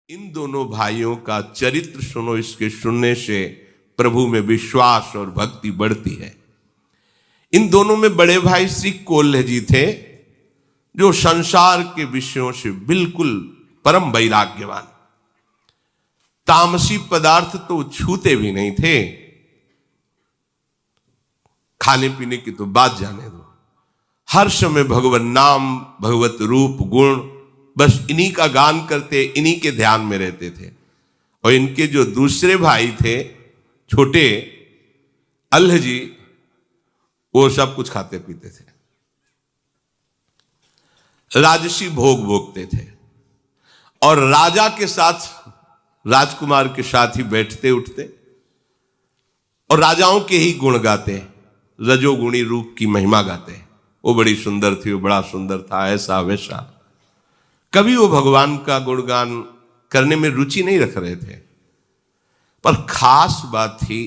इन दोनों भाइयों का चरित्र सुनो, इसके सुनने से प्रभु में विश्वास और भक्ति बढ़ती है। इन दोनों में बड़े भाई श्री कोल्ह जी थे, जो संसार के विषयों से बिल्कुल परम वैराग्यवान, तामसी पदार्थ तो छूते भी नहीं थे। खाने पीने की तो बात जाने दो, हर समय भगवत नाम, भगवत रूप, गुण, बस इन्हीं का गान करते, इन्हीं के ध्यान में रहते थे। और इनके जो दूसरे भाई थे छोटे, अल्ह जी, वो सब कुछ खाते पीते थे, राजसी भोग भोगते थे और राजा के साथ, राजकुमार के साथ ही बैठते उठते और राजाओं के ही गुण गाते, रजोगुणी रूप की महिमा गाते। वो बड़ी सुंदर थी, वो बड़ा सुंदर था, ऐसा वैसा। कभी वो भगवान का गुणगान करने में रुचि नहीं रख रहे थे। पर खास बात थी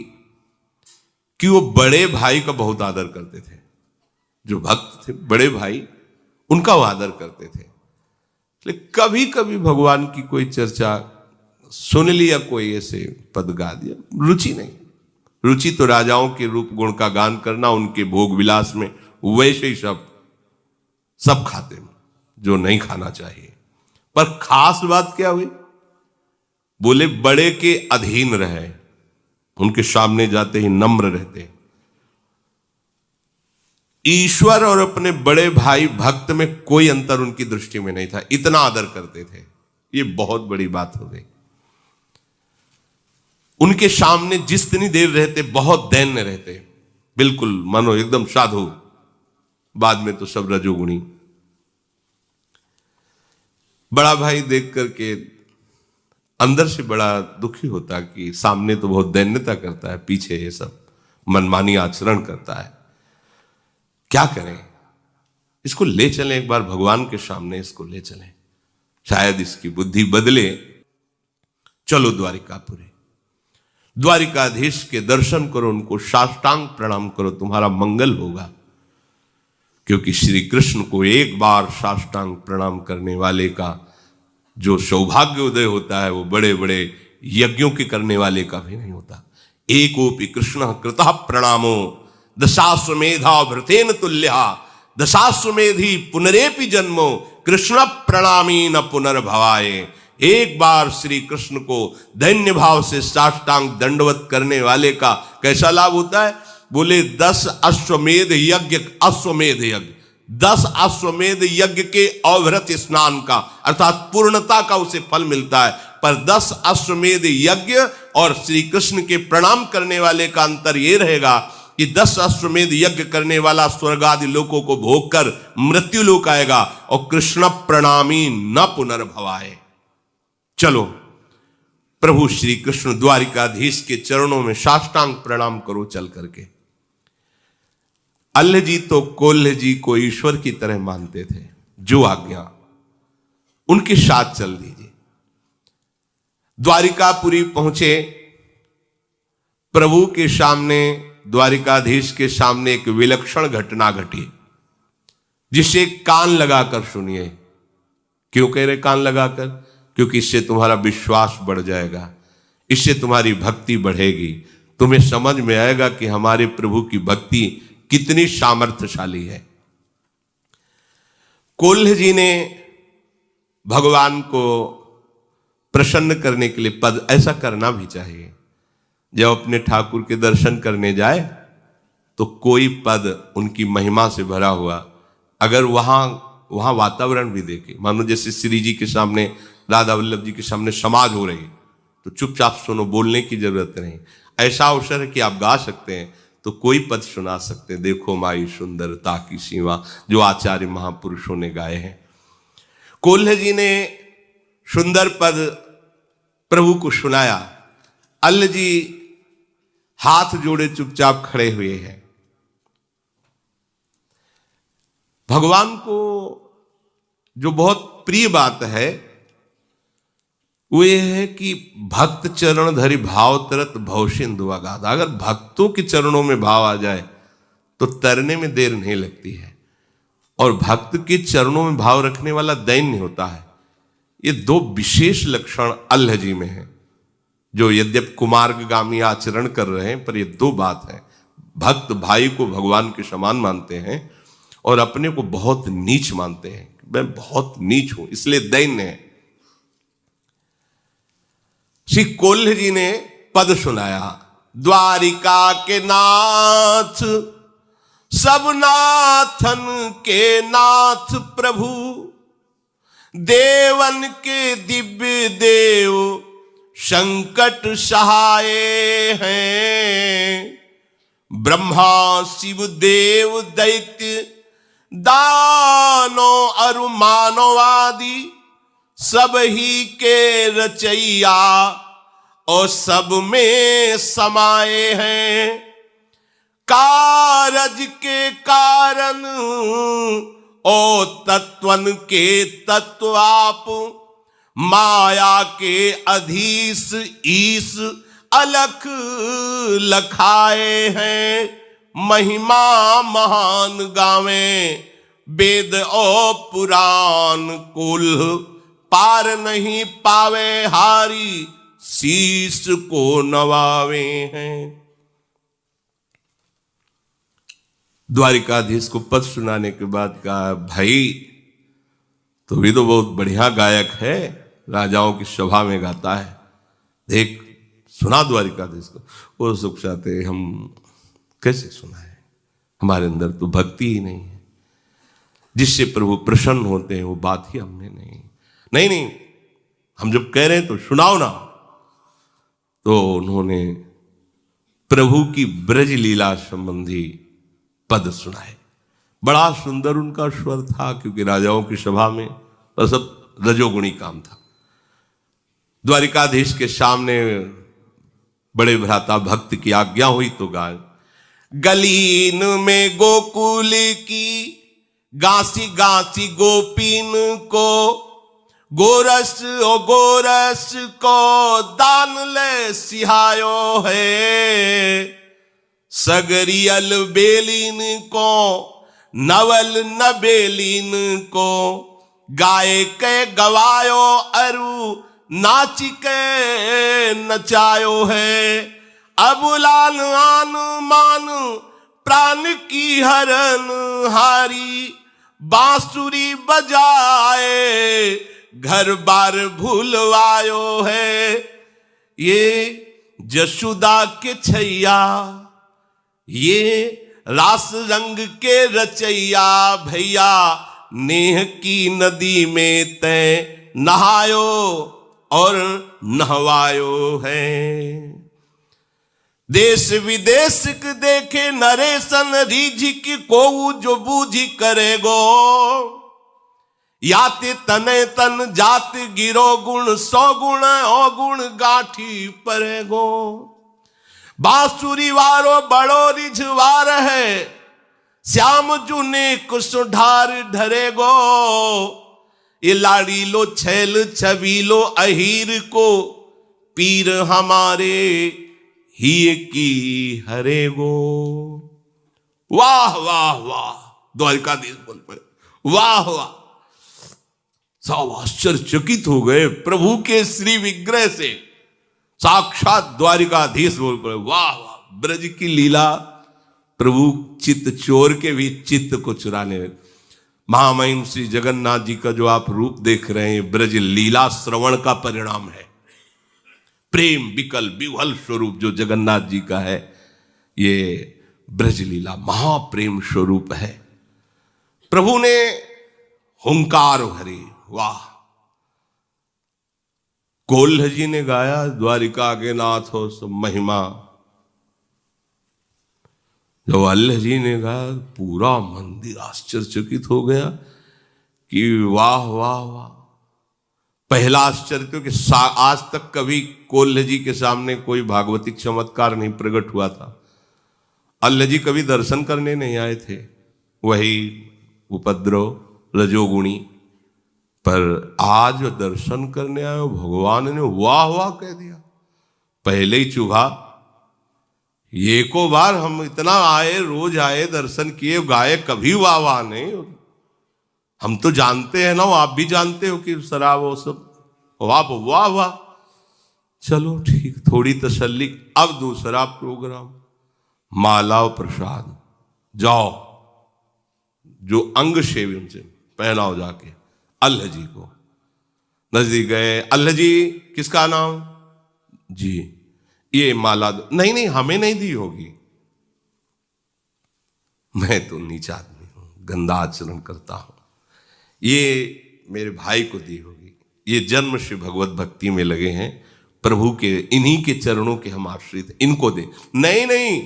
कि वो बड़े भाई का बहुत आदर करते थे। जो भक्त थे बड़े भाई, उनका वो आदर करते थे। लेकिन कभी कभी भगवान की कोई चर्चा सुन लिया, कोई ऐसे पद गा दिया, रुचि नहीं। रुचि तो राजाओं के रूप गुण का गान करना, उनके भोग विलास में, वैसे ही सब खाते जो नहीं खाना चाहिए। पर खास बात क्या हुई, बोले बड़े के अधीन रहे, उनके सामने जाते ही नम्र रहते। ईश्वर और अपने बड़े भाई भक्त में कोई अंतर उनकी दृष्टि में नहीं था, इतना आदर करते थे। ये बहुत बड़ी बात हो गई। उनके सामने जितनी देर रहते बहुत दैन्य रहते, बिल्कुल मानो एकदम साधु। बाद में तो सब रजोगुणी। बड़ा भाई देख करके अंदर से बड़ा दुखी होता कि सामने तो बहुत दैन्यता करता है, पीछे ये सब मनमानी आचरण करता है। क्या करें, इसको ले चलें एक बार भगवान के सामने, इसको ले चलें, शायद इसकी बुद्धि बदले। चलो द्वारिकापुरी, द्वारिकाधीश के दर्शन करो, उनको साष्टांग प्रणाम करो, तुम्हारा मंगल होगा। क्योंकि श्री कृष्ण को एक बार साष्टांग प्रणाम करने वाले का जो सौभाग्य उदय होता है, वो बड़े बड़े यज्ञों के करने वाले का भी नहीं होता। एकोपि कृष्ण कृतः प्रणामो दशाश्वमेधा भृतेन तुल्या, दशाश्वमेधी पुनरेपि जन्मो कृष्ण प्रणामी न पुनर्भवाए। एक बार श्री कृष्ण को दैन्य भाव से साष्टांग दंडवत करने वाले का कैसा लाभ होता है? बोले 10 अश्वमेध यज्ञ, अश्वमेध यज्ञ, 10 अश्वमेध यज्ञ के अवृत स्नान का, अर्थात पूर्णता का उसे फल मिलता है। पर 10 अश्वमेध यज्ञ और श्री कृष्ण के प्रणाम करने वाले का अंतर यह रहेगा कि 10 अश्वमेध यज्ञ करने वाला स्वर्ग आदि लोकों को भोग कर मृत्यु लोक आएगा, और कृष्ण प्रणामी न पुनर्भवाए। चलो प्रभु श्री कृष्ण द्वारिकाधीश के चरणों में साष्टांग प्रणाम करो चल करके। अल्ह जी तो कोल्ह जी को ईश्वर की तरह मानते थे, जो आज्ञा उनके साथ चल दीजिए। द्वारिकापुरी पहुंचे, प्रभु के सामने, द्वारिकाधीश के सामने एक विलक्षण घटना घटी, जिसे कान लगाकर सुनिए। क्यों कह रहे कान लगाकर? क्योंकि इससे तुम्हारा विश्वास बढ़ जाएगा, इससे तुम्हारी भक्ति बढ़ेगी, तुम्हें समझ में आएगा कि हमारे प्रभु की भक्ति कितनी सामर्थ्यशाली है। कोल्ह जी ने भगवान को प्रसन्न करने के लिए पद, ऐसा करना भी चाहिए, जब अपने ठाकुर के दर्शन करने जाए तो कोई पद उनकी महिमा से भरा हुआ, अगर वहां वातावरण भी देखे, मानो जैसे श्री जी के सामने, राधा वल्लभ जी के सामने समाज हो रही, तो चुपचाप सुनो, बोलने की जरूरत नहीं। ऐसा अवसर है कि आप गा सकते हैं, तो कोई पद सुना सकते हैं। देखो माई सुंदरता की सीमा, जो आचार्य महापुरुषों ने गाए हैं। कोल्ह जी ने सुंदर पद प्रभु को सुनाया। अल्ह जी हाथ जोड़े चुपचाप खड़े हुए हैं। भगवान को जो बहुत प्रिय बात है वो ये है कि भक्त चरण धरि भाव तरत भवसिंधु अगाध। अगर भक्तों के चरणों में भाव आ जाए तो तरने में देर नहीं लगती है। और भक्त के चरणों में भाव रखने वाला दैन्य होता है। ये दो विशेष लक्षण अल्लाह जी में है, जो यद्यप कुमार्गामी आचरण कर रहे हैं, पर ये दो बात है। भक्त भाई को भगवान के समान मानते हैं और अपने को बहुत नीच मानते हैं। मैं बहुत नीच हूं, इसलिए दैन्य है। श्री कोल्ह जी ने पद सुनाया, द्वारिका के नाथ सब नाथन के नाथ प्रभु, देवन के दिव्य देव संकट सहाय हैं। ब्रह्मा शिव देव दैत्य दानो अरु मानवादि, सब ही के रचैया और सब में समाये हैं। कारज के कारण ओ तत्वन के तत्व आप, माया के अधीश ईश अलख लखाए हैं। महिमा महान गावे वेद और पुराण, कुल पार नहीं पावे हारी शीश को नवावे हैं। द्वारिकाधीश को पद सुनाने के बाद कहा, भाई तो भी तो बहुत बढ़िया गायक है, राजाओं की सभा में गाता है, देख सुना द्वारिकाधीश को। वो सुख चाहते हम कैसे सुनाए, हमारे अंदर तो भक्ति ही नहीं है। जिससे प्रभु प्रसन्न होते हैं वो बात ही हमने नहीं, हम जब कह रहे हैं तो सुनाओ ना। तो उन्होंने प्रभु की ब्रज लीला संबंधी पद सुनाए। बड़ा सुंदर उनका स्वर था, क्योंकि राजाओं की सभा में तो सब रजोगुणी काम था। द्वारिकाधीश के सामने बड़े भ्राता भक्त की आज्ञा हुई तो गाय, गलीन में गोकुल की गासी गासी गोपीन को, गोरस ओ गोरस को दान ले सिहायो है। सगरियल बेलीन को नवल नबेलीन को, गाय के गवायो अरु नाच के नचायो है। अबुलान आन मान प्राण की हरन हारी, बांसुरी बजाए घर बार भूलवायो है। ये जशुदा के छैया, ये रास रंग के रचैया, भैया नेह की नदी में तय नहायो और नहवायो है। देश विदेश के देखे नरेशन, रीझिक को जो बूझी करेगो। याते तने तन जात गिरो गुण, सौ गुण अवगुण गाठी परेगो। बांसुरी वारो बड़ो रिझवार है, श्याम जुने कुसुढार ढरेगो। ये लाड़ी लो छैल छबीलो अहीर को, पीर हमारे ही की हरेगो। वाह वाह वाह, द्वारिकाधीश बोल पड़े, वाह वाह। सब आश्चर्यचकित हो गए प्रभु के श्री विग्रह से। साक्षात द्वारिकाधीश बोल पड़े, वाह वाह। ब्रज की लीला, प्रभु चित्त चोर के भी चित्त को चुराने लगे। महामहिम श्री जगन्नाथ जी का जो आप रूप देख रहे हैं, ब्रज लीला श्रवण का परिणाम है। प्रेम विकल विह्वल स्वरूप जो जगन्नाथ जी का है, ये ब्रज लीला महाप्रेम स्वरूप है। प्रभु ने हुंकार भरी, वाह। कोल्ह जी ने गाया, द्वारिका के नाथ हो सब महिमा। जब अल्लाह जी ने गाया, पूरा मंदिर आश्चर्यचकित हो गया कि वाह वाह वाह। पहला आश्चर्य तो कि आज तक कभी कोल्ह जी के सामने कोई भागवतिक चमत्कार नहीं प्रकट हुआ था। अल्लाह जी कभी दर्शन करने नहीं आए थे, वही उपद्रव रजोगुणी। पर आज दर्शन करने आए, भगवान ने वाह वाह कह दिया। पहले ही चुभा, ये को बार हम इतना आए, रोज आए, दर्शन किए, गाए, कभी वाह वाह नहीं। हम तो जानते हैं ना, आप भी जानते हो कि शराब वो सब वाह वाह वाह, चलो ठीक, थोड़ी तसल्ली। अब दूसरा प्रोग्राम, माला और प्रसाद, जाओ जो अंग शेव उनसे पहनाओ जाके अल्लाह जी को। नजदीक गए, अल्लाह जी किसका नाम? जी, ये माला नहीं नहीं हमें नहीं दी होगी, मैं तो नीचा आदमी हूं, गंदा आचरण करता हूं, ये मेरे भाई को दी होगी, ये जन्म से भगवत भक्ति में लगे हैं, प्रभु के इन्हीं के चरणों के हम आश्रित, इनको दे। नहीं नहीं,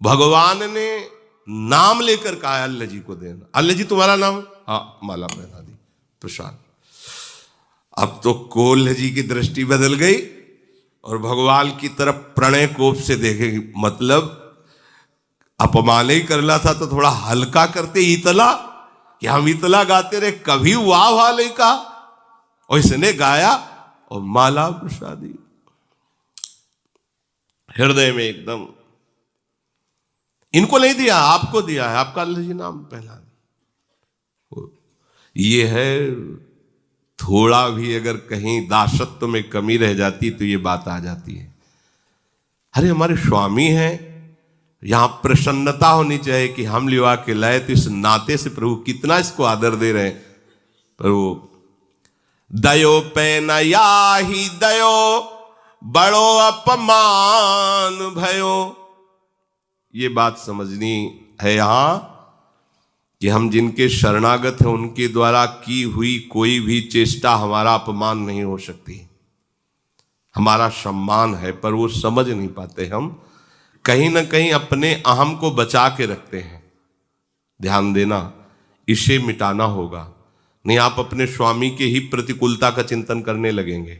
भगवान ने नाम लेकर कहा अल्लाह जी को देना। अल्लाह जी तुम्हारा नाम? हाँ, माला पहना दी, प्रसाद। अब तो कोल्ह जी की दृष्टि बदल गई और भगवान की तरफ प्रणय कोप से देखेगी, मतलब अपमान ही करना था तो थोड़ा हल्का करते, इतला कि हम इतला गाते रहे, कभी वाह वाह नहीं कहा, और इसने गाया और माला प्रसादी। हृदय में एकदम, इनको नहीं दिया, आपको दिया है, आपका अल्लाह जी नाम पहला। ये है, थोड़ा भी अगर कहीं दासत्व में कमी रह जाती तो ये बात आ जाती है। अरे हमारे स्वामी हैं, यहां प्रसन्नता होनी चाहिए कि हम लिवा के लाए, तो इस नाते से प्रभु कितना इसको आदर दे रहे हैं। प्रभु दयो पे नया ही दयो, बड़ो अपमान भयो। ये बात समझनी है यहां कि हम जिनके शरणागत हैं उनके द्वारा की हुई कोई भी चेष्टा हमारा अपमान नहीं हो सकती, हमारा सम्मान है, पर वो समझ नहीं पाते। हम कहीं ना कहीं अपने अहम को बचा के रखते हैं। ध्यान देना, इसे मिटाना होगा, नहीं आप अपने स्वामी के ही प्रतिकूलता का चिंतन करने लगेंगे।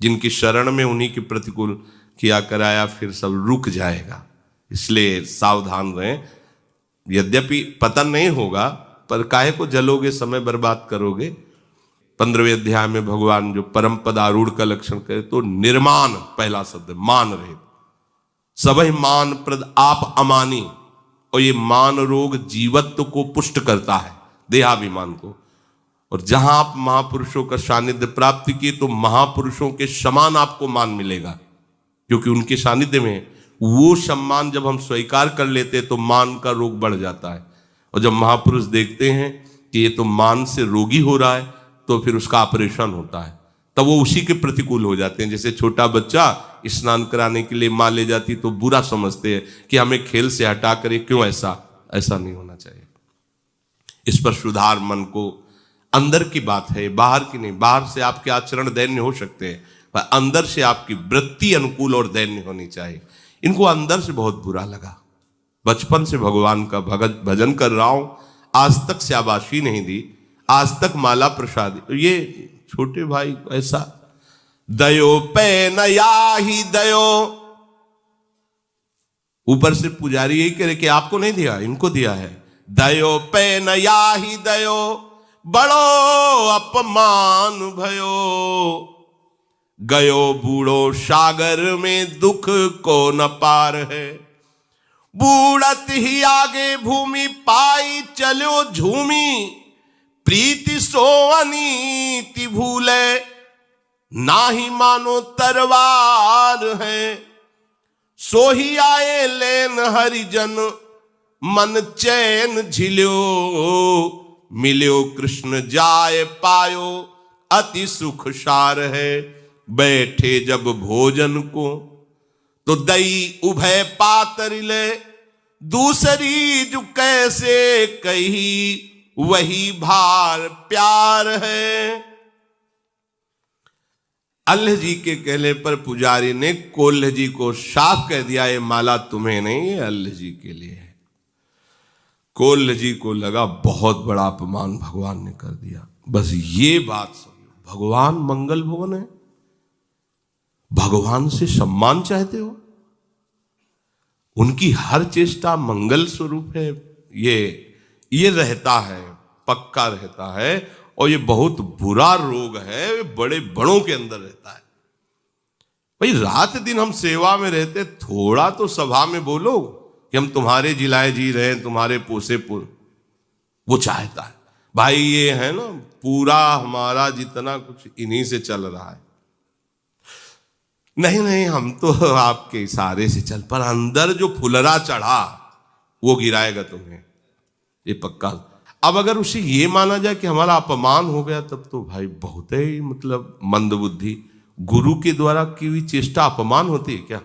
जिनकी शरण में उन्हीं के प्रतिकूल किया कराया, फिर सब रुक जाएगा। इसलिए सावधान रहें। यद्यपि पतन नहीं होगा, पर काहे को जलोगे, समय बर्बाद करोगे। 15वें अध्याय में भगवान जो परम पद आरूढ़ का लक्षण करे, तो निर्माण पहला शब्द, मान रहे सबही मान प्रद आप अमानी। और ये मान रोग जीवत्व को पुष्ट करता है, देहाभिमान को। और जहां आप महापुरुषों का सानिध्य प्राप्त किए, तो महापुरुषों के समान आपको मान मिलेगा, क्योंकि उनके सानिध्य में वो सम्मान जब हम स्वीकार कर लेते हैं तो मान का रोग बढ़ जाता है। और जब महापुरुष देखते हैं कि ये तो मान से रोगी हो रहा है, तो फिर उसका ऑपरेशन होता है, तब वो उसी के प्रतिकूल हो जाते हैं। जैसे छोटा बच्चा स्नान कराने के लिए मां ले जाती तो बुरा समझते हैं कि हमें खेल से हटा कर, क्यों ऐसा नहीं होना चाहिए। इस पर सुधार मन को, अंदर की बात है, बाहर की नहीं। बाहर से आपके आचरण दैन्य हो सकते हैं, पर अंदर से आपकी वृत्ति अनुकूल और दैन्य होनी चाहिए। इनको अंदर से बहुत बुरा लगा। बचपन से भगवान का भजन कर रहा हूं, आज तक शाबाशी नहीं दी, आज तक माला प्रसाद। ये छोटे भाई ऐसा दयो पे नया ही दयो। ऊपर से पुजारी यही कह रहे कि आपको नहीं दिया, इनको दिया है। दयो पे नया ही दयो, बड़ो अपमान भयो। गयो बूढ़ो सागर में दुख को न पार है। बूढ़त ही आगे भूमि पाई चलो झूमी। प्रीति सो अनीति भूले, ना ही मानो तरवार है। सो ही आए लेन हरिजन, मन चैन झिल्यो। मिल्यो कृष्ण जाय पायो, अति सुख सार है। बैठे जब भोजन को, तो दई उभय पातर ले। दूसरी जो कैसे कही, वही भार प्यार है। अल्लाह जी के कहने पर पुजारी ने कोल्ह जी को साफ कह दिया, ये माला तुम्हें नहीं, ये अल्लाह जी के लिए है। कोल्ह जी को लगा बहुत बड़ा अपमान भगवान ने कर दिया। बस ये बात समझो, भगवान मंगल भवन है, भगवान से सम्मान चाहते हो, उनकी हर चेष्टा मंगल स्वरूप है। ये रहता है, पक्का रहता है। और ये बहुत बुरा रोग है, बड़े बड़ों के अंदर रहता है। भाई रात दिन हम सेवा में रहते, थोड़ा तो सभा में बोलो कि हम तुम्हारे जिलाए जी रहे हैं, तुम्हारे पोसे पुर। वो चाहता है भाई ये है ना, पूरा हमारा जितना कुछ इन्हीं से चल रहा है। नहीं नहीं, हम तो आपके इशारे से चल, पर अंदर जो फुलरा चढ़ा वो गिराएगा तुम्हें, ये पक्का। अब अगर उसे ये माना जाए कि हमारा अपमान हो गया, तब तो भाई बहुत ही मतलब मंदबुद्धि। गुरु के द्वारा की हुई चेष्टा अपमान होती है क्या?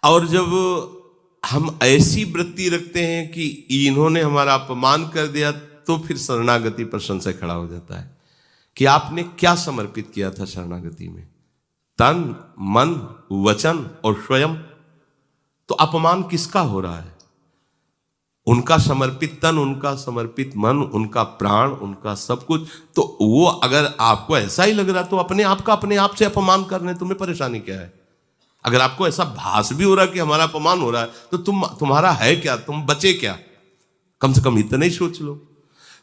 और जब हम ऐसी वृत्ति रखते हैं कि इन्होंने हमारा अपमान कर दिया, तो फिर शरणागति पर संशय खड़ा हो जाता है कि आपने क्या समर्पित किया था शरणागति में, तन मन वचन और स्वयं। तो अपमान किसका हो रहा है? उनका समर्पित तन, उनका समर्पित मन, उनका प्राण, उनका सब कुछ। तो वो अगर आपको ऐसा ही लग रहा, तो अपने आप का अपने आप से अपमान करने तुम्हें परेशानी क्या है? अगर आपको ऐसा भास भी हो रहा है कि हमारा अपमान हो रहा है, तो तुम्हारा है क्या, तुम बचे क्या? कम से कम इतना ही सोच लो।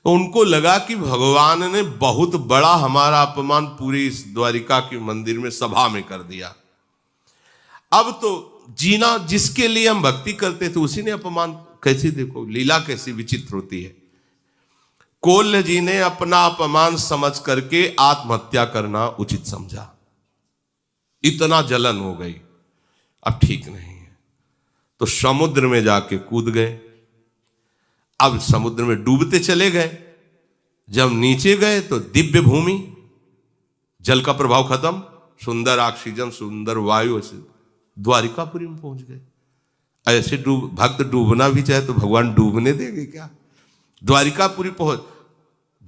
तो उनको लगा कि भगवान ने बहुत बड़ा हमारा अपमान पूरी इस द्वारिका के मंदिर में सभा में कर दिया। अब तो जीना जिसके लिए हम भक्ति करते थे उसी ने अपमान। कैसी देखो लीला कैसी विचित्र होती है। कोल्ह जी ने अपना अपमान समझ करके आत्महत्या करना उचित समझा। इतना जलन हो गई, अब ठीक नहीं है, तो समुद्र में जाके कूद गए। अब समुद्र में डूबते चले गए। जब नीचे गए तो दिव्य भूमि, जल का प्रभाव खत्म, सुंदर ऑक्सीजन, सुंदर वायु, ऐसे द्वारिकापुरी में पहुंच गए। ऐसे भक्त डूबना भी चाहे तो भगवान डूबने देंगे क्या? द्वारिकापुरी पहुंच,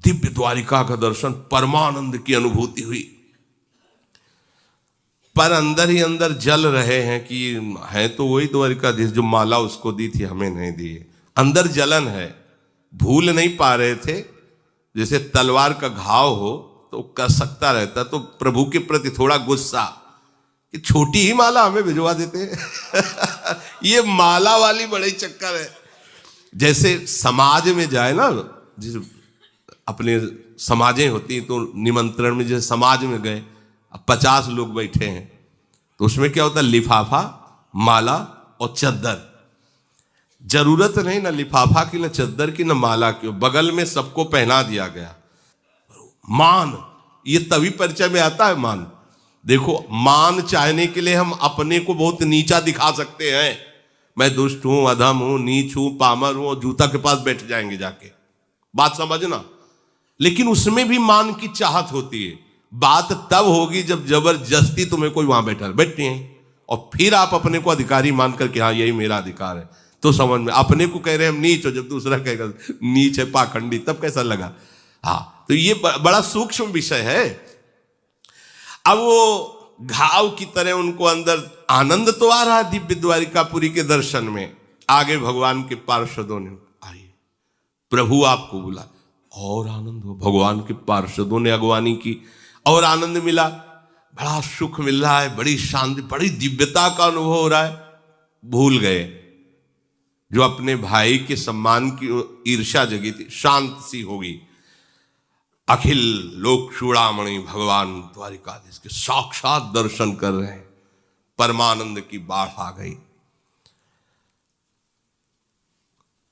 दिव्य द्वारिका का दर्शन, परमानंद की अनुभूति हुई। पर अंदर ही अंदर जल रहे हैं कि है तो वही द्वारिकाधीश जो माला उसको दी थी, हमें नहीं दी है। अंदर जलन है, भूल नहीं पा रहे थे। जैसे तलवार का घाव हो तो कर सकता रहता, तो प्रभु के प्रति थोड़ा गुस्सा कि छोटी ही माला हमें भिजवा देते हैं। ये माला वाली बड़ी चक्कर है। जैसे समाज में जाए ना, जिस अपने समाजें होती तो निमंत्रण में, जैसे समाज में गए, 50 लोग बैठे हैं, तो उसमें क्या होता है, लिफाफा, माला और चद्दर। जरूरत नहीं ना लिफाफा की, ना चद्दर की, ना माला की, बगल में सबको पहना दिया गया। मान, ये तभी परिचय में आता है मान। देखो, मान चाहने के लिए हम अपने को बहुत नीचा दिखा सकते हैं। मैं दुष्ट हूं, अधम हूं, नीच हूं, पामर हूं, जूता के पास बैठ जाएंगे जाके, बात समझना। लेकिन उसमें भी मान की चाहत होती है। बात तब होगी जब जबरदस्ती तुम्हें कोई वहां बैठे हैं और फिर आप अपने को अधिकारी मानकर कि हाँ यही मेरा अधिकार है, तो समझ में। अपने को कह रहे हैं हम नीच हो, जब दूसरा कहेगा नीच है, पाखंडी, तब कैसा लगा? हाँ, तो ये बड़ा सूक्ष्म विषय है। अब वो घाव की तरह उनको अंदर आनंद तो आ रहा है दिव्य द्वारिकापुरी के दर्शन में। आगे भगवान के पार्षदों ने, आइए प्रभु आपको बुला, और आनंद हो। भगवान के पार्षदों ने अगवानी की और आनंद मिला, बड़ा सुख मिल रहा है, बड़ी शांति, बड़ी दिव्यता का अनुभव हो रहा है। भूल गए जो अपने भाई के सम्मान की ईर्ष्या जगी थी, शांत सी होगी। अखिल लोक चूड़ामणि भगवान द्वारिकाधीश के साक्षात दर्शन कर रहे हैं, परमानंद की बाढ़ आ गई।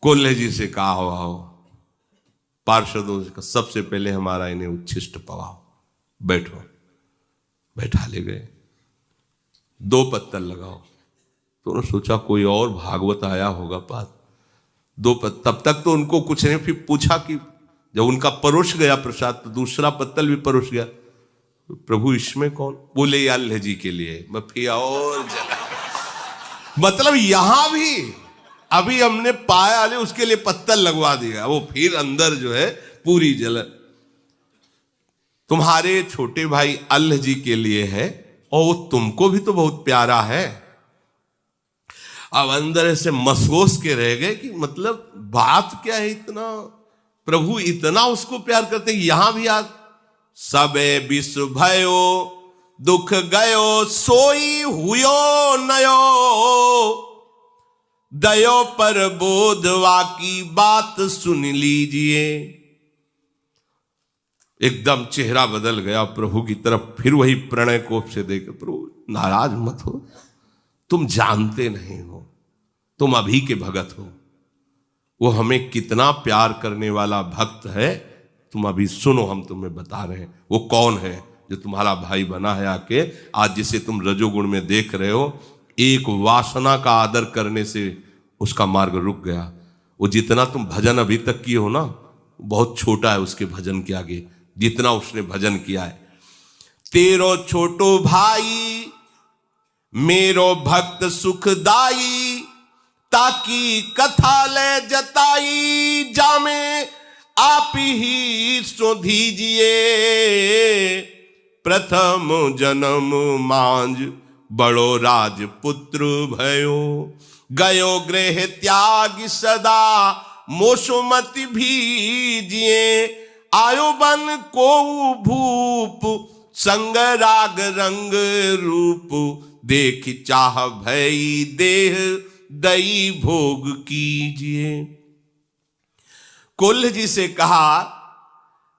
कोल्हे जी से कहा हो, पार्षदों से, सबसे पहले हमारा इन्हें उच्छिष्ट पवाओ, बैठो। बैठा ले गए, 2 पत्तल लगाओ। तो उन्होंने सोचा कोई और भागवत आया होगा पास, 2 पत्तल। तब तक तो उनको कुछ नहीं, फिर पूछा कि जब उनका परोस गया प्रसाद, तो दूसरा पत्तल भी परोस गया। तो प्रभु इसमें कौन? बोले अल्लाह जी के लिए। मैं फिर और मतलब यहां भी अभी हमने पाया ले, उसके लिए पत्तल लगवा दिया। वो फिर अंदर जो है पूरी जलन। तुम्हारे छोटे भाई अल्लाह जी के लिए है, और वो तुमको भी तो बहुत प्यारा है। अब अंदर ऐसे मसोस के रह गए कि मतलब बात क्या है, इतना प्रभु इतना उसको प्यार करते। यहां भी आज सबे विश्व भयो दुख गयो सोई हुयो नयो, दयो पर बोधवा की बात सुन लीजिए। एकदम चेहरा बदल गया प्रभु की तरफ, फिर वही प्रणय कोप से देखे, प्रभु नाराज मत हो, तुम जानते नहीं हो, तुम अभी के भगत हो। वो हमें कितना प्यार करने वाला भक्त है, तुम अभी सुनो, हम तुम्हें बता रहे हैं वो कौन है जो तुम्हारा भाई बना है आके। आज जिसे तुम रजोगुण में देख रहे हो, एक वासना का आदर करने से उसका मार्ग रुक गया। वो जितना तुम भजन अभी तक किए हो ना, बहुत छोटा है उसके भजन के आगे, जितना उसने भजन किया है। तेरो छोटो भाई मेरो भक्त सुखदाई, ताकि कथा ले जताई, जामे आप ही सो दीजिए। प्रथम जन्म मांझ बड़ो राजपुत्र भयो, गयो गृह त्याग सदा मोसुमति भीजिए। आयो बन को भूप संग राग रंग रूप, देख चाह भई देह दई भोग कीजिए। कोल्ह जी से कहा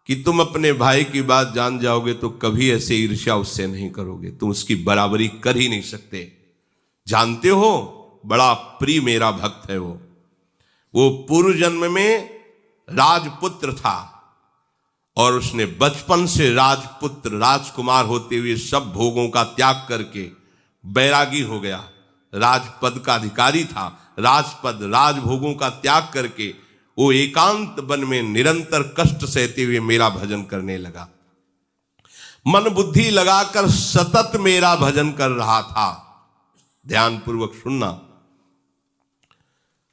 कि तुम अपने भाई की बात जान जाओगे तो कभी ऐसे ईर्ष्या उससे नहीं करोगे, तुम उसकी बराबरी कर ही नहीं सकते। जानते हो, बड़ा प्रिय मेरा भक्त है वो पूर्व जन्म में राजपुत्र था और उसने बचपन से राजपुत्र राजकुमार होते हुए सब भोगों का त्याग करके बैरागी हो गया। राजपद का अधिकारी था, राजपद राजभोगों का त्याग करके वो एकांत वन में निरंतर कष्ट सहते हुए मेरा भजन करने लगा। मन बुद्धि लगाकर सतत मेरा भजन कर रहा था। ध्यान पूर्वक सुनना।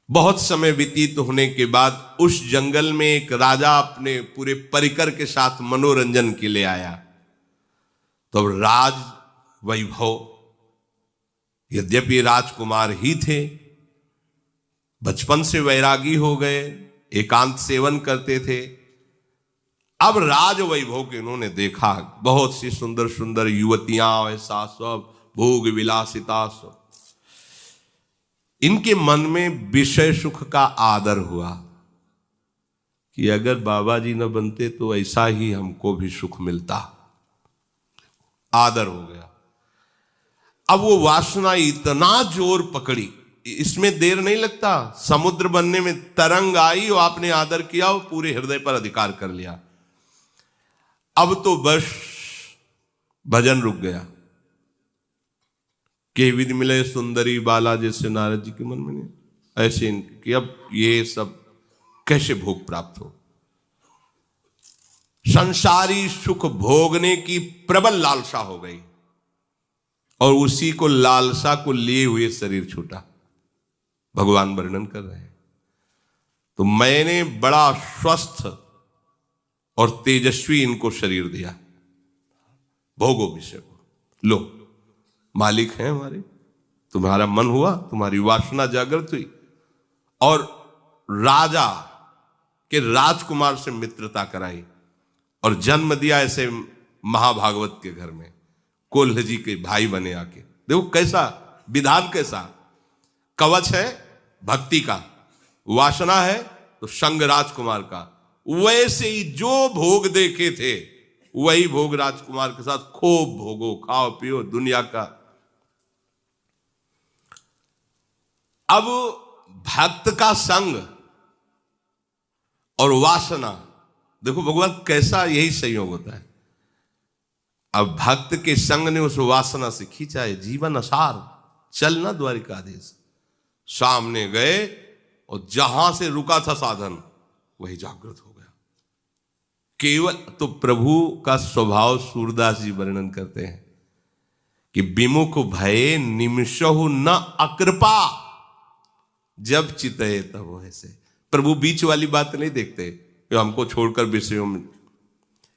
बहुत समय व्यतीत होने के बाद उस जंगल में एक राजा अपने पूरे परिकर के साथ मनोरंजन के लिए आया। तो राज वैभव, यद्यपि राजकुमार ही थे, बचपन से वैरागी हो गए, एकांत सेवन करते थे। अब राज वैभव के इन्होंने देखा, बहुत सी सुंदर सुंदर युवतियां, ऐसा सब भोग विलासिता सब। इनके मन में विषय सुख का आदर हुआ कि अगर बाबा जी न बनते तो ऐसा ही हमको भी सुख मिलता। आदर हो गया। अब वो वासना इतना जोर पकड़ी, इसमें देर नहीं लगता, समुद्र बनने में तरंग आई और आपने आदर किया, वो पूरे हृदय पर अधिकार कर लिया। अब तो बस भजन रुक गया। के विधि मिले सुंदरी बाला, जैसे नारद जी के मन में नहीं, ऐसे कि अब ये सब कैसे भोग प्राप्त हो। संसारी सुख भोगने की प्रबल लालसा हो गई और उसी को लालसा को लिए हुए शरीर छूटा। भगवान वर्णन कर रहे हैं, तो मैंने बड़ा स्वस्थ और तेजस्वी इनको शरीर दिया। भोगो विषय को, लो मालिक हैं हमारे, तुम्हारा मन हुआ, तुम्हारी वासना जागृत हुई और राजा के राजकुमार से मित्रता कराई और जन्म दिया ऐसे महाभागवत के घर में। कोल्ह जी के भाई बने आके। देखो कैसा विधान, कैसा कवच है भक्ति का, वासना है तो संग राजकुमार का। वैसे ही जो भोग देखे थे वही भोग राजकुमार के साथ खूब भोगो, खाओ पियो दुनिया का। अब भक्त का संग और वासना, देखो भगवान कैसा यही संयोग होता है। अब भक्त के संग ने उस वासना से खींचा है, जीवन असार चलना द्वारिकाधीश। सामने गए और जहां से रुका था साधन वही जागृत हो गया। केवल तो प्रभु का स्वभाव सूरदास जी वर्णन करते हैं कि विमुख भये निमिषहु न अकृपा, जब चितये तब हो ऐसे। प्रभु बीच वाली बात नहीं देखते कि हमको छोड़कर विषयों में,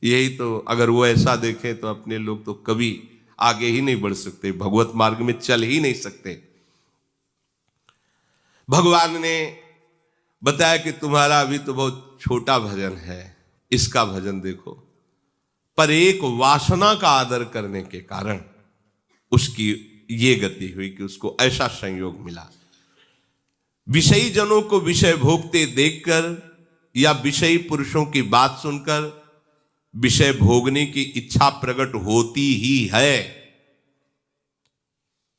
यही तो अगर वो ऐसा देखे तो अपने लोग तो कभी आगे ही नहीं बढ़ सकते, भगवत मार्ग में चल ही नहीं सकते। भगवान ने बताया कि तुम्हारा अभी तो बहुत छोटा भजन है, इसका भजन देखो। पर एक वासना का आदर करने के कारण उसकी ये गति हुई कि उसको ऐसा संयोग मिला। विषयी जनों को विषय भोगते देखकर या विषयी पुरुषों की बात सुनकर विषय भोगने की इच्छा प्रकट होती ही है।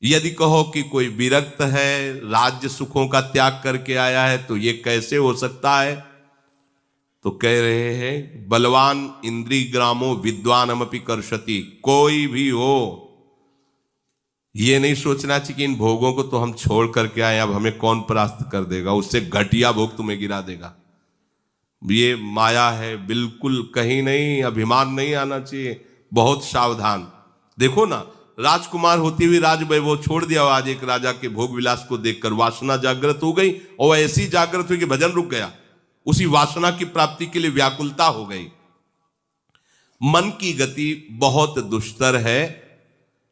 यदि कहो कि कोई विरक्त है, राज्य सुखों का त्याग करके आया है, तो ये कैसे हो सकता है? तो कह रहे हैं बलवान इंद्री ग्रामो विद्वानमपि कर्षति। कोई भी हो, ये नहीं सोचना चाहिए कि इन भोगों को तो हम छोड़ करके आए, अब हमें कौन परास्त कर देगा, उससे घटिया भोग तुम्हें गिरा देगा। ये माया है, बिल्कुल कहीं नहीं, अभिमान नहीं आना चाहिए, बहुत सावधान। देखो ना, राजकुमार होती हुई राज वैभव छोड़ दिया आज एक राजा के भोग विलास को देखकर वासना जागृत हो गई, और ऐसी जागृत हुई कि भजन रुक गया, उसी वासना की प्राप्ति के लिए व्याकुलता हो गई। मन की गति बहुत दुष्तर है।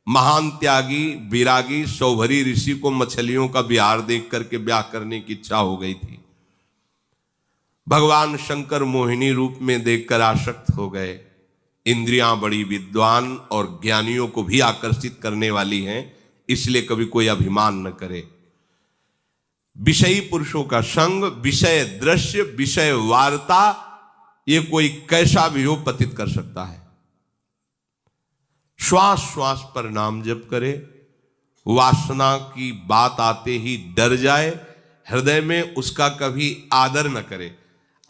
महान त्यागी विरागी सौभरी ऋषि को मछलियों का विहार देख करके ब्याह करने की इच्छा हो गई थी। भगवान शंकर मोहिनी रूप में देखकर आसक्त हो गए। इंद्रियां बड़ी विद्वान और ज्ञानियों को भी आकर्षित करने वाली हैं, इसलिए कभी कोई अभिमान न करे। विषयी पुरुषों का संग, विषय दृश्य, विषय वार्ता, ये कोई कैसा भी हो पतित कर सकता है। श्वास श्वास पर नाम जप करे, वासना की बात आते ही डर जाए, हृदय में उसका कभी आदर न करे,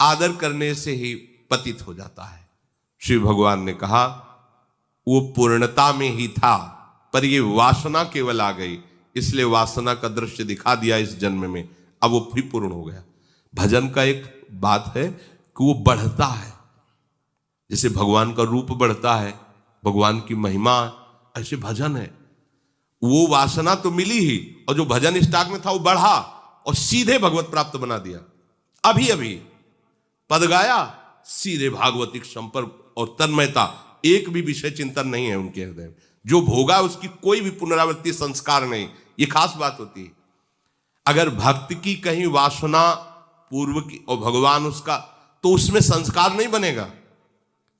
आदर करने से ही पतित हो जाता है। श्री भगवान ने कहा वो पूर्णता में ही था, पर ये वासना केवल आ गई, इसलिए वासना का दृश्य दिखा दिया इस जन्म में, अब वो फिर पूर्ण हो गया। भजन का एक बात है कि वो बढ़ता है, जैसे भगवान का रूप बढ़ता है, भगवान की महिमा, ऐसे भजन है। वो वासना तो मिली ही, और जो भजन स्टॉक में था वो बढ़ा और सीधे भगवत प्राप्त बना दिया। अभी अभी पद गाया, सीधे भागवतिक संपर्क और तन्मयता, एक भी विषय चिंतन नहीं है उनके हृदय में। जो भोगा उसकी कोई भी पुनरावृत्ति संस्कार नहीं, ये खास बात होती है। अगर भक्त की कहीं वासना पूर्व की और भगवान उसका, तो उसमें संस्कार नहीं बनेगा।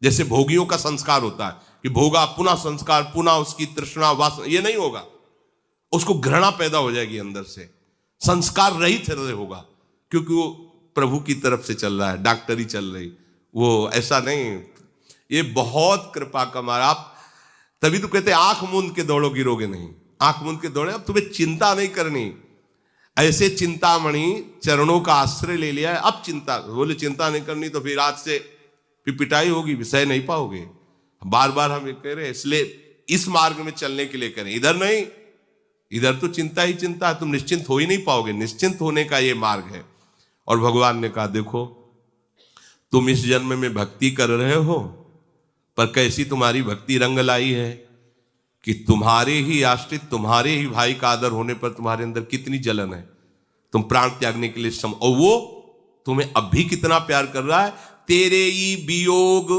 जैसे भोगियों का संस्कार होता है कि भोगा पुनः संस्कार, पुनः उसकी तृष्णा वासना, ये नहीं होगा। उसको घृणा पैदा हो जाएगी अंदर से, संस्कार रहित हृदय होगा, क्योंकि वो प्रभु की तरफ से चल रहा है, डॉक्टरी चल रही, वो ऐसा नहीं। ये बहुत कृपा का मारा। आप तभी तो कहते आंख मूंद के दौड़ो गिरोगे नहीं, आंख मूंद के दौड़े, अब तुम्हें चिंता नहीं करनी। ऐसे चिंतामणि चरणों का आश्रय ले लिया है, अब चिंता, बोले चिंता नहीं करनी तो फिर आज से फिर पिटाई होगी, विषय नहीं पाओगे। बार बार हम ये कह रहे हैं, इसलिए इस मार्ग में चलने के लिए करें, इधर नहीं। इधर तो चिंता ही चिंता है, तुम निश्चिंत हो ही नहीं पाओगे। निश्चिंत होने का ये मार्ग है। और भगवान ने कहा देखो, तुम इस जन्म में भक्ति कर रहे हो, पर कैसी तुम्हारी भक्ति रंग लाई है कि तुम्हारे ही आश्रित, तुम्हारे ही भाई का आदर होने पर तुम्हारे अंदर कितनी जलन है। तुम प्राण त्यागने के लिए और वो तुम्हें अब भी कितना प्यार कर रहा है। तेरे ही वियोग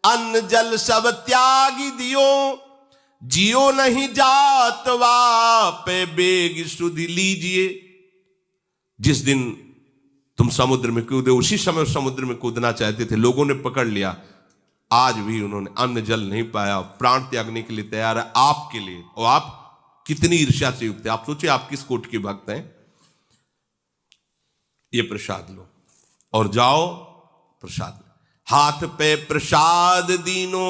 अन्न जल सब त्यागी दियो, जियो नहीं जात वापे बेग सुधि लीजिए। जिस दिन तुम समुद्र में कूदे, उसी समय समुद्र में कूदना चाहते थे, लोगों ने पकड़ लिया, आज भी उन्होंने अन्न जल नहीं पाया, प्राण त्यागने के लिए तैयार है आपके लिए। और आप कितनी ईर्ष्या से युक्त है। आप सोचिए आप किस कोटि के भक्त हैं। ये प्रसाद लो और जाओ, प्रसाद हाथ पे प्रसाद दीनो,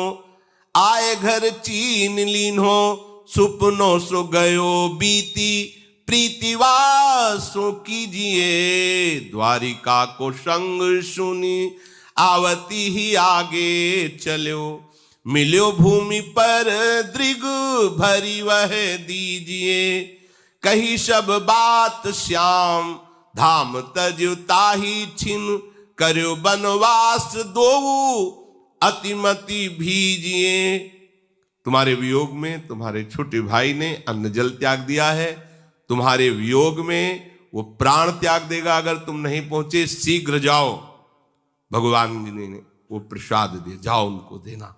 आए घर चीन लीनो, सुपनो सो गयो बीती, प्रीतिवासो कीजिए, द्वारिका को संग सुनी, आवती ही आगे चलो, मिलो भूमि पर दृग भरी वह दीजिए, कही सब बात श्याम धाम तजु ताही छिन, करो बनवास दो अतिमति भीजिए। तुम्हारे वियोग में तुम्हारे छोटे भाई ने अन्न जल त्याग दिया है, तुम्हारे वियोग में वो प्राण त्याग देगा अगर तुम नहीं पहुंचे। शीघ्र जाओ, भगवान जी ने वो प्रसाद दिए, जाओ उनको देना।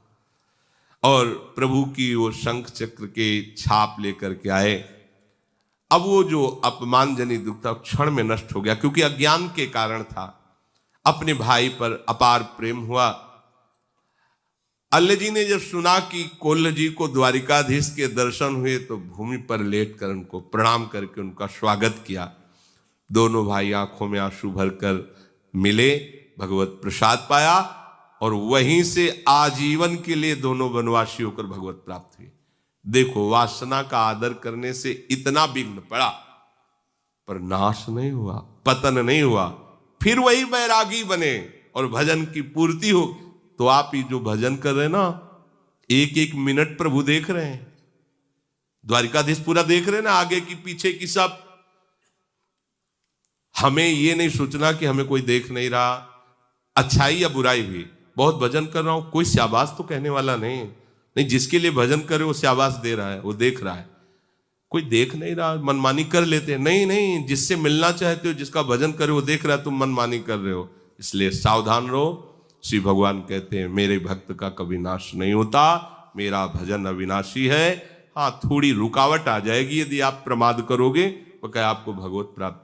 और प्रभु की वो शंख चक्र के छाप लेकर के आए। अब वो जो अपमानजनित दुख था क्षण में नष्ट हो गया, क्योंकि अज्ञान के कारण था। अपने भाई पर अपार प्रेम हुआ। अल्लाह जी ने जब सुना कि कोल्ह जी को द्वारिकाधीश के दर्शन हुए, तो भूमि पर लेटकर उनको प्रणाम करके उनका स्वागत किया। दोनों भाई आंखों में आंसू भरकर मिले, भगवत प्रसाद पाया, और वहीं से आजीवन के लिए दोनों वनवासी होकर भगवत प्राप्त हुए। देखो, वासना का आदर करने से इतना विघ्न पड़ा, पर नाश नहीं हुआ, पतन नहीं हुआ। फिर वही बैरागी बने और भजन की पूर्ति हो। तो आप ही जो भजन कर रहे हैं ना, एक एक मिनट प्रभु देख रहे हैं, द्वारिकाधीश पूरा देख रहे हैं ना, आगे की पीछे की सब। हमें ये नहीं सोचना कि हमें कोई देख नहीं रहा, अच्छाई या बुराई भी। बहुत भजन कर रहा हूं, कोई शाबाश तो कहने वाला नहीं, जिसके लिए भजन करे वो शाबाश दे रहा है, वो देख रहा है। कोई देख नहीं रहा, मनमानी कर लेते हैं। नहीं, जिससे मिलना चाहते हो, जिसका भजन करे वो देख रहा है, तुम मनमानी कर रहे हो। इसलिए सावधान रहो। श्री भगवान कहते हैं मेरे भक्त का कभी नाश नहीं होता, मेरा भजन अविनाशी है। हाँ, थोड़ी रुकावट आ जाएगी यदि आप प्रमाद करोगे, तो क्या आपको भगवत प्राप्ति